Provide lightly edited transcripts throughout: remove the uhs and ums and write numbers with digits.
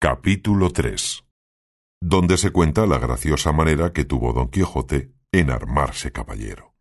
Capítulo 3, donde se cuenta la graciosa manera que tuvo Don Quijote en armarse caballero.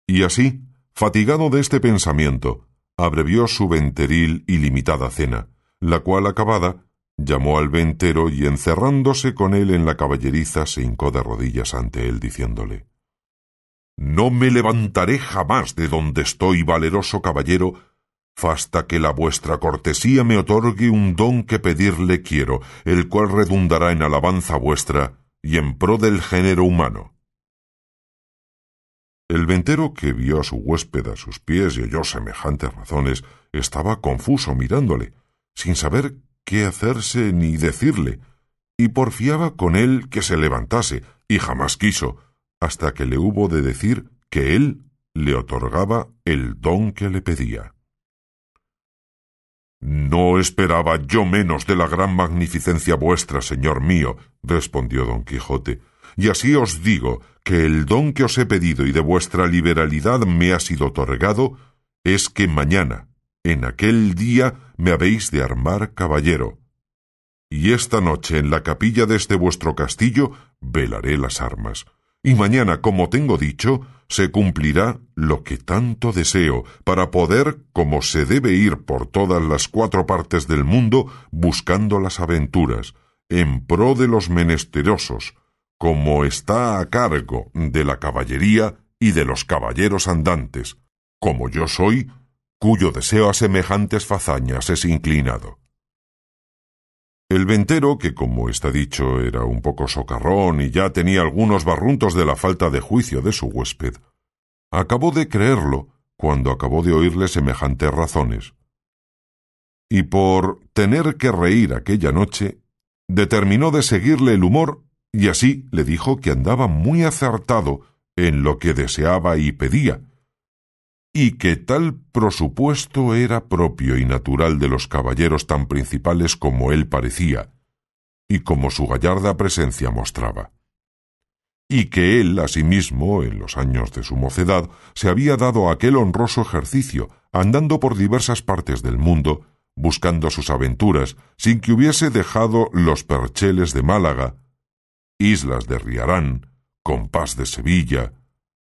Y así, fatigado de este pensamiento, abrevió su venteril y limitada cena, la cual acabada, llamó al ventero y encerrándose con él en la caballeriza se hincó de rodillas ante él diciéndole: «No me levantaré jamás de donde estoy, valeroso caballero, fasta que la vuestra cortesía me otorgue un don que pedirle quiero, el cual redundará en alabanza vuestra y en pro del género humano». El ventero, que vio a su huésped a sus pies y oyó semejantes razones, estaba confuso mirándole, sin saber qué hacerse ni decirle, y porfiaba con él que se levantase, y jamás quiso, hasta que le hubo de decir que él le otorgaba el don que le pedía. «No esperaba yo menos de la gran magnificencia vuestra, señor mío», respondió Don Quijote, «y así os digo que el don que os he pedido y de vuestra liberalidad me ha sido otorgado es que mañana, en aquel día, me habéis de armar caballero, y esta noche en la capilla de este vuestro castillo velaré las armas, y mañana, como tengo dicho, se cumplirá lo que tanto deseo, para poder, como se debe ir por todas las 4 partes del mundo, buscando las aventuras, en pro de los menesterosos, como está a cargo de la caballería y de los caballeros andantes, como yo soy, cuyo deseo a semejantes fazañas es inclinado». El ventero, que como está dicho era un poco socarrón y ya tenía algunos barruntos de la falta de juicio de su huésped, acabó de creerlo cuando acabó de oírle semejantes razones. Y por tener que reír aquella noche, determinó de seguirle el humor y así le dijo que andaba muy acertado en lo que deseaba y pedía, y que tal prosupuesto era propio y natural de los caballeros tan principales como él parecía, y como su gallarda presencia mostraba, y que él, asimismo, en los años de su mocedad, se había dado aquel honroso ejercicio, andando por diversas partes del mundo, buscando sus aventuras, sin que hubiese dejado los percheles de Málaga, islas de Riarán, Compás de Sevilla,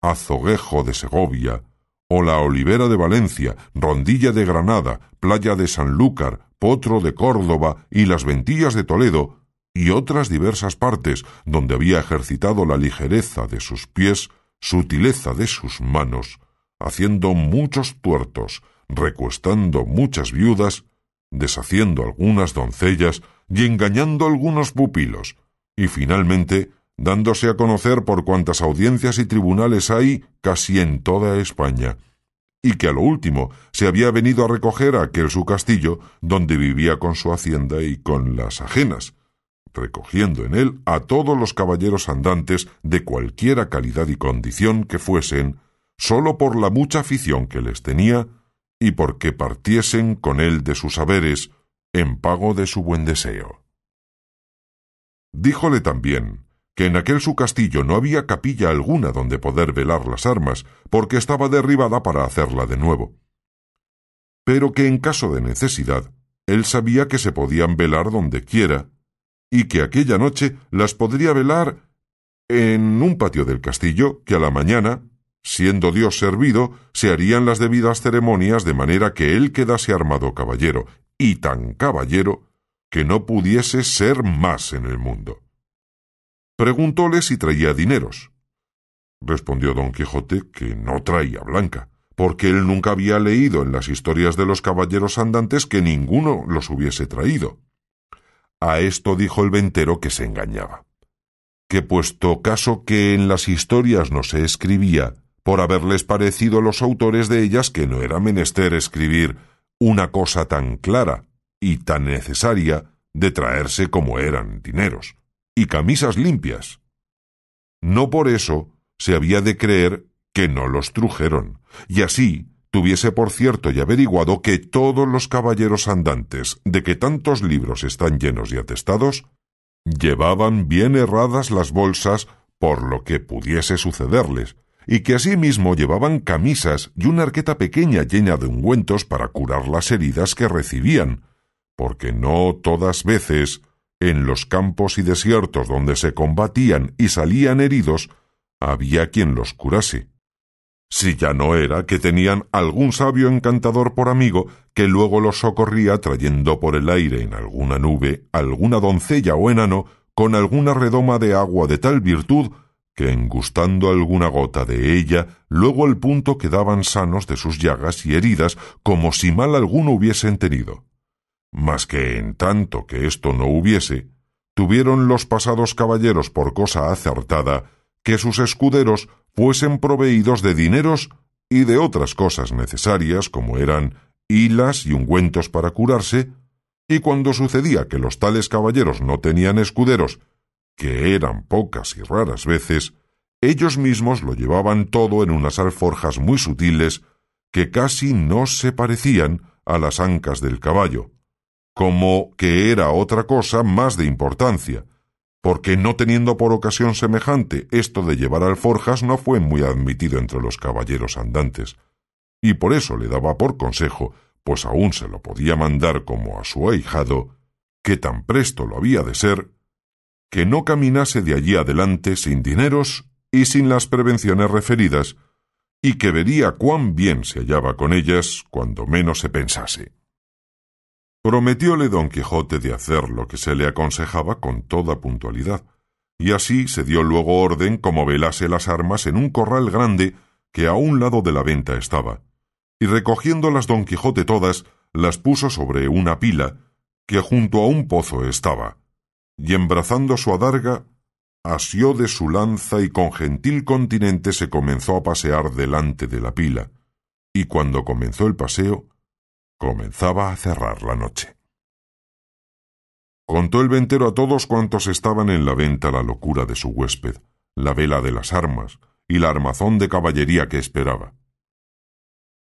Azoguejo de Segovia, o la Olivera de Valencia, Rondilla de Granada, Playa de Sanlúcar, Potro de Córdoba y las Ventillas de Toledo, y otras diversas partes donde había ejercitado la ligereza de sus pies, sutileza de sus manos, haciendo muchos tuertos, recuestando muchas viudas, deshaciendo algunas doncellas y engañando algunos pupilos, y finalmente dándose a conocer por cuantas audiencias y tribunales hay casi en toda España, y que a lo último se había venido a recoger a aquel su castillo, donde vivía con su hacienda y con las ajenas, recogiendo en él a todos los caballeros andantes de cualquiera calidad y condición que fuesen, sólo por la mucha afición que les tenía, y porque partiesen con él de sus haberes, en pago de su buen deseo. Díjole también que en aquel su castillo no había capilla alguna donde poder velar las armas, porque estaba derribada para hacerla de nuevo, pero que en caso de necesidad, él sabía que se podían velar donde quiera, y que aquella noche las podría velar en un patio del castillo, que a la mañana, siendo Dios servido, se harían las debidas ceremonias de manera que él quedase armado caballero, y tan caballero que no pudiese ser más en el mundo. Preguntóle si traía dineros. Respondió Don Quijote que no traía blanca, porque él nunca había leído en las historias de los caballeros andantes que ninguno los hubiese traído. A esto dijo el ventero que se engañaba, que puesto caso que en las historias no se escribía, por haberles parecido los autores de ellas que no era menester escribir una cosa tan clara y tan necesaria de traerse como eran dineros y camisas limpias. No por eso se había de creer que no los trujeron, y así tuviese por cierto y averiguado que todos los caballeros andantes, de que tantos libros están llenos y atestados, llevaban bien herradas las bolsas por lo que pudiese sucederles, y que asimismo llevaban camisas y una arqueta pequeña llena de ungüentos para curar las heridas que recibían, porque no todas veces, en los campos y desiertos donde se combatían y salían heridos, había quien los curase. Si ya no era que tenían algún sabio encantador por amigo que luego los socorría trayendo por el aire en alguna nube alguna doncella o enano con alguna redoma de agua de tal virtud que en gustando alguna gota de ella luego al punto quedaban sanos de sus llagas y heridas como si mal alguno hubiesen tenido. Mas que en tanto que esto no hubiese, tuvieron los pasados caballeros por cosa acertada que sus escuderos fuesen proveídos de dineros y de otras cosas necesarias como eran hilas y ungüentos para curarse, y cuando sucedía que los tales caballeros no tenían escuderos, que eran pocas y raras veces, ellos mismos lo llevaban todo en unas alforjas muy sutiles que casi no se parecían a las ancas del caballo, como que era otra cosa más de importancia, porque no teniendo por ocasión semejante esto de llevar alforjas no fue muy admitido entre los caballeros andantes, y por eso le daba por consejo, pues aún se lo podía mandar como a su ahijado, que tan presto lo había de ser, que no caminase de allí adelante sin dineros y sin las prevenciones referidas, y que vería cuán bien se hallaba con ellas cuando menos se pensase. Prometióle Don Quijote de hacer lo que se le aconsejaba con toda puntualidad, y así se dio luego orden como velase las armas en un corral grande que a un lado de la venta estaba, y recogiéndolas Don Quijote todas, las puso sobre una pila que junto a un pozo estaba, y embrazando su adarga, asió de su lanza y con gentil continente se comenzó a pasear delante de la pila, y cuando comenzó el paseo, comenzaba a cerrar la noche. Contó el ventero a todos cuantos estaban en la venta la locura de su huésped, la vela de las armas y la armazón de caballería que esperaba.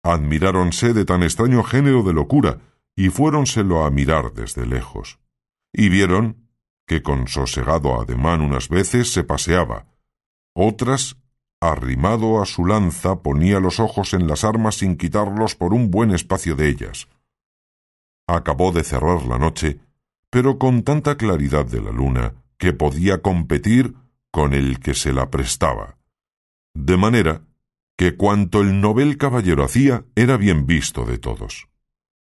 Admiráronse de tan extraño género de locura y fuéronselo a mirar desde lejos, y vieron que con sosegado ademán unas veces se paseaba, otras, arrimado a su lanza, ponía los ojos en las armas sin quitarlos por un buen espacio de ellas. Acabó de cerrar la noche, pero con tanta claridad de la luna que podía competir con el que se la prestaba, de manera que cuanto el novel caballero hacía era bien visto de todos.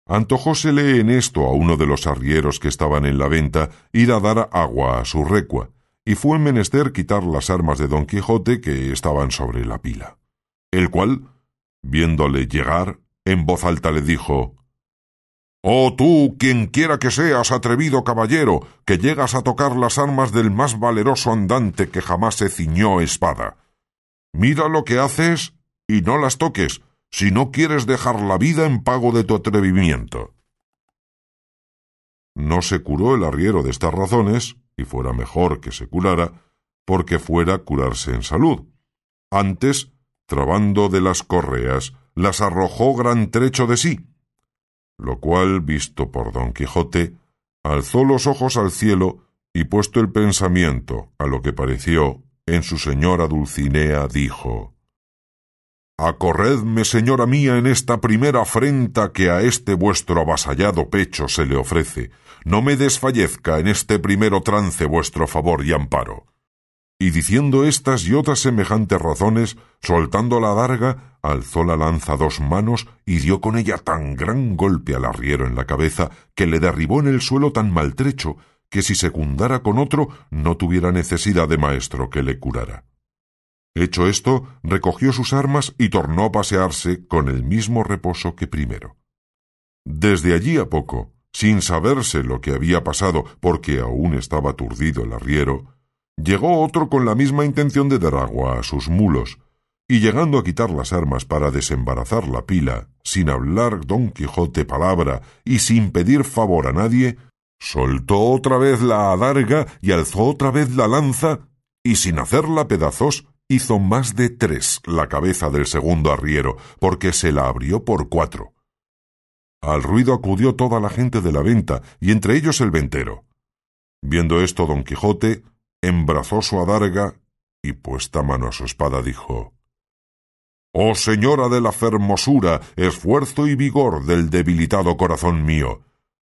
Antojósele en esto a uno de los arrieros que estaban en la venta ir a dar agua a su recua, y fue menester quitar las armas de Don Quijote que estaban sobre la pila, el cual, viéndole llegar, en voz alta le dijo: «Oh tú, quien quiera que seas, atrevido caballero, que llegas a tocar las armas del más valeroso andante que jamás se ciñó espada. Mira lo que haces y no las toques, si no quieres dejar la vida en pago de tu atrevimiento». No se curó el arriero de estas razones, y fuera mejor que se curara, porque fuera curarse en salud. Antes, trabando de las correas, las arrojó gran trecho de sí, lo cual, visto por Don Quijote, alzó los ojos al cielo y puesto el pensamiento a lo que pareció en su señora Dulcinea, dijo: «Acorredme, señora mía, en esta primera afrenta que a este vuestro avasallado pecho se le ofrece. No me desfallezca en este primero trance vuestro favor y amparo». Y diciendo estas y otras semejantes razones, soltando la adarga, alzó la lanza a dos manos y dio con ella tan gran golpe al arriero en la cabeza que le derribó en el suelo tan maltrecho que si secundara con otro no tuviera necesidad de maestro que le curara. Hecho esto, recogió sus armas y tornó a pasearse con el mismo reposo que primero. Desde allí a poco, sin saberse lo que había pasado porque aún estaba aturdido el arriero, llegó otro con la misma intención de dar agua a sus mulos, y llegando a quitar las armas para desembarazar la pila, sin hablar Don Quijote palabra y sin pedir favor a nadie, soltó otra vez la adarga y alzó otra vez la lanza, y sin hacerla pedazos, hizo más de 3 la cabeza del segundo arriero, porque se la abrió por 4. Al ruido acudió toda la gente de la venta, y entre ellos el ventero. Viendo esto Don Quijote embrazó su adarga y puesta mano a su espada dijo: «Oh señora de la fermosura, esfuerzo y vigor del debilitado corazón mío,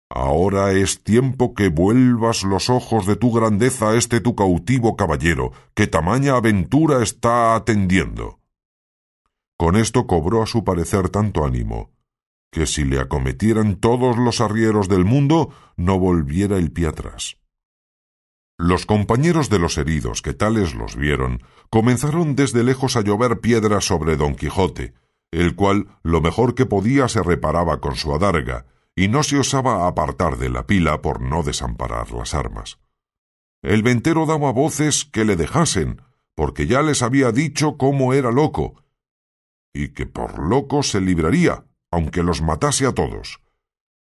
Ahora es tiempo que vuelvas los ojos de tu grandeza a este tu cautivo caballero, que tamaña aventura está atendiendo. Con esto cobró a su parecer tanto ánimo, que si le acometieran todos los arrieros del mundo, no volviera el pie atrás. Los compañeros de los heridos, que tales los vieron, comenzaron desde lejos a llover piedras sobre Don Quijote, el cual lo mejor que podía se reparaba con su adarga, y no se osaba apartar de la pila por no desamparar las armas. El ventero daba voces que le dejasen, porque ya les había dicho cómo era loco, y que por loco se libraría, aunque los matase a todos.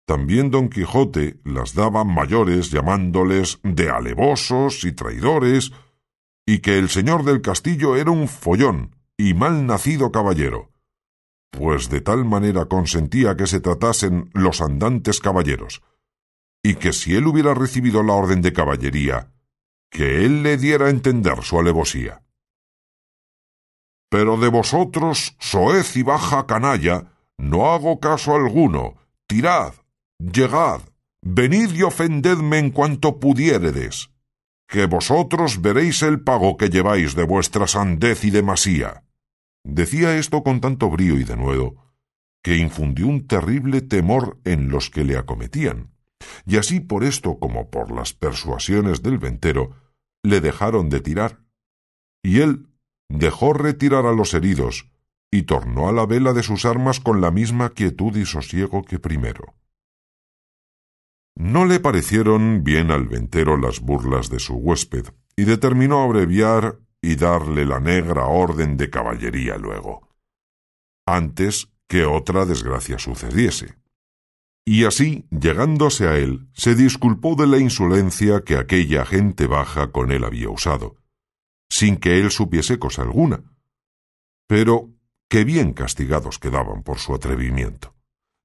También Don Quijote las daba mayores, llamándoles de alevosos y traidores, y que el señor del castillo era un follón y mal nacido caballero, pues de tal manera consentía que se tratasen los andantes caballeros, y que si él hubiera recibido la orden de caballería, que él le diera a entender su alevosía. Pero de vosotros, soez y baja canalla, no hago caso alguno. Tirad, llegad, venid y ofendedme en cuanto pudiéredes, que vosotros veréis el pago que lleváis de vuestra sandez y demasía. Decía esto con tanto brío y denuedo, que infundió un terrible temor en los que le acometían, y así por esto como por las persuasiones del ventero, le dejaron de tirar, y él dejó retirar a los heridos, y tornó a la vela de sus armas con la misma quietud y sosiego que primero. No le parecieron bien al ventero las burlas de su huésped, y determinó abreviar y darle la negra orden de caballería luego, antes que otra desgracia sucediese. Y así, llegándose a él, se disculpó de la insolencia que aquella gente baja con él había usado, sin que él supiese cosa alguna, pero que bien castigados quedaban por su atrevimiento.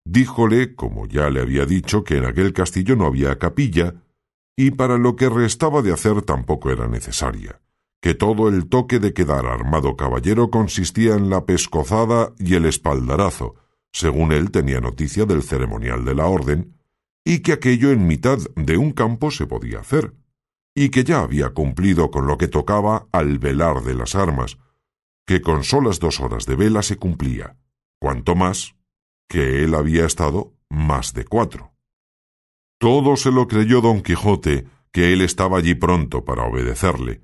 Díjole, como ya le había dicho, que en aquel castillo no había capilla, y para lo que restaba de hacer tampoco era necesaria, que todo el toque de quedar armado caballero consistía en la pescozada y el espaldarazo, según él tenía noticia del ceremonial de la orden, y que aquello en mitad de un campo se podía hacer, y que ya había cumplido con lo que tocaba al velar de las armas, que con solas 2 horas de vela se cumplía, cuanto más que él había estado más de 4. Todo se lo creyó Don Quijote, que él estaba allí pronto para obedecerle,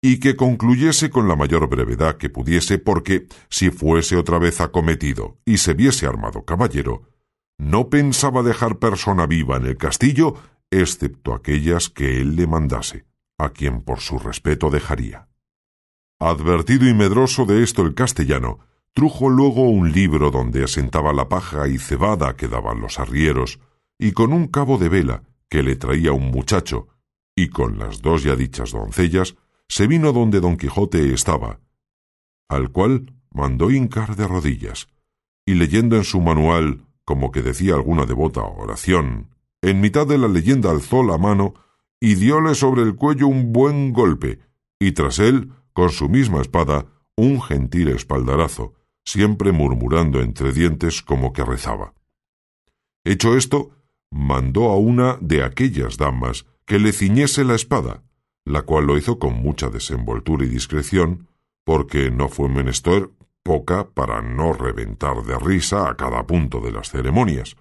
y que concluyese con la mayor brevedad que pudiese, porque si fuese otra vez acometido y se viese armado caballero, no pensaba dejar persona viva en el castillo, excepto aquellas que él le mandase, a quien por su respeto dejaría. Advertido y medroso de esto el castellano, trujo luego un libro donde asentaba la paja y cebada que daban los arrieros, y con un cabo de vela que le traía un muchacho, y con las 2 ya dichas doncellas, se vino donde Don Quijote estaba, al cual mandó hincar de rodillas, y leyendo en su manual, como que decía alguna devota oración, en mitad de la leyenda alzó la mano y dióle sobre el cuello un buen golpe, y tras él, con su misma espada, un gentil espaldarazo, siempre murmurando entre dientes como que rezaba. Hecho esto, mandó a una de aquellas damas que le ciñese la espada, la cual lo hizo con mucha desenvoltura y discreción, porque no fue menester poca para no reventar de risa a cada punto de las ceremonias,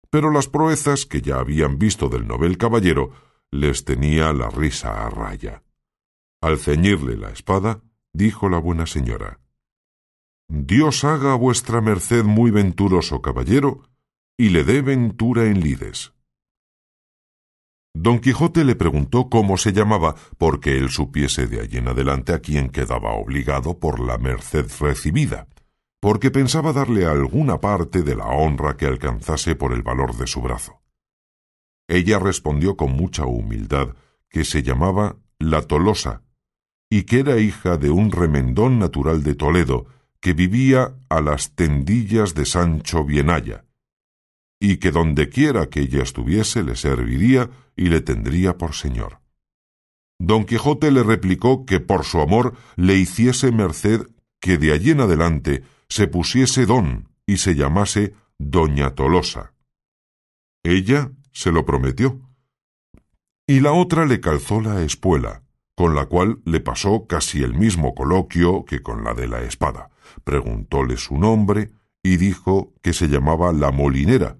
pero las proezas que ya habían visto del novel caballero les tenía la risa a raya. Al ceñirle la espada, dijo la buena señora: «Dios haga a vuestra merced muy venturoso caballero, y le dé ventura en lides». Don Quijote le preguntó cómo se llamaba, porque él supiese de allí en adelante a quién quedaba obligado por la merced recibida, porque pensaba darle alguna parte de la honra que alcanzase por el valor de su brazo. Ella respondió con mucha humildad que se llamaba La Tolosa, y que era hija de un remendón natural de Toledo, que vivía a las tendillas de Sancho Bienaya, y que dondequiera que ella estuviese le serviría y le tendría por señor. Don Quijote le replicó que por su amor le hiciese merced que de allí en adelante se pusiese don y se llamase Doña Tolosa. Ella, se lo prometió. Y la otra le calzó la espuela, con la cual le pasó casi el mismo coloquio que con la de la espada. Preguntóle su nombre y dijo que se llamaba la Molinera,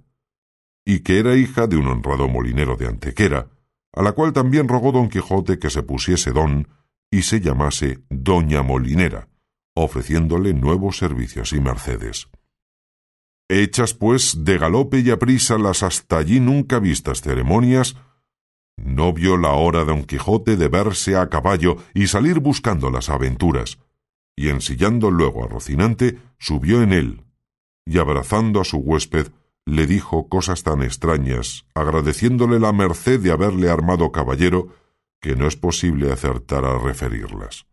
y que era hija de un honrado molinero de Antequera, a la cual también rogó don Quijote que se pusiese don y se llamase Doña Molinera, ofreciéndole nuevos servicios y mercedes. Hechas, pues, de galope y aprisa las hasta allí nunca vistas ceremonias, no vio la hora don Quijote de verse a caballo y salir buscando las aventuras, y ensillando luego a Rocinante, subió en él, y abrazando a su huésped, le dijo cosas tan extrañas, agradeciéndole la merced de haberle armado caballero, que no es posible acertar a referirlas.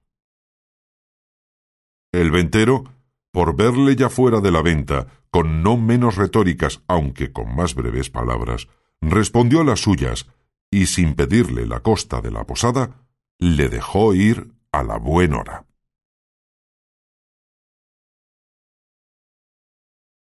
El ventero, por verle ya fuera de la venta, con no menos retóricas, aunque con más breves palabras, respondió las suyas, y sin pedirle la costa de la posada, le dejó ir a la buena hora.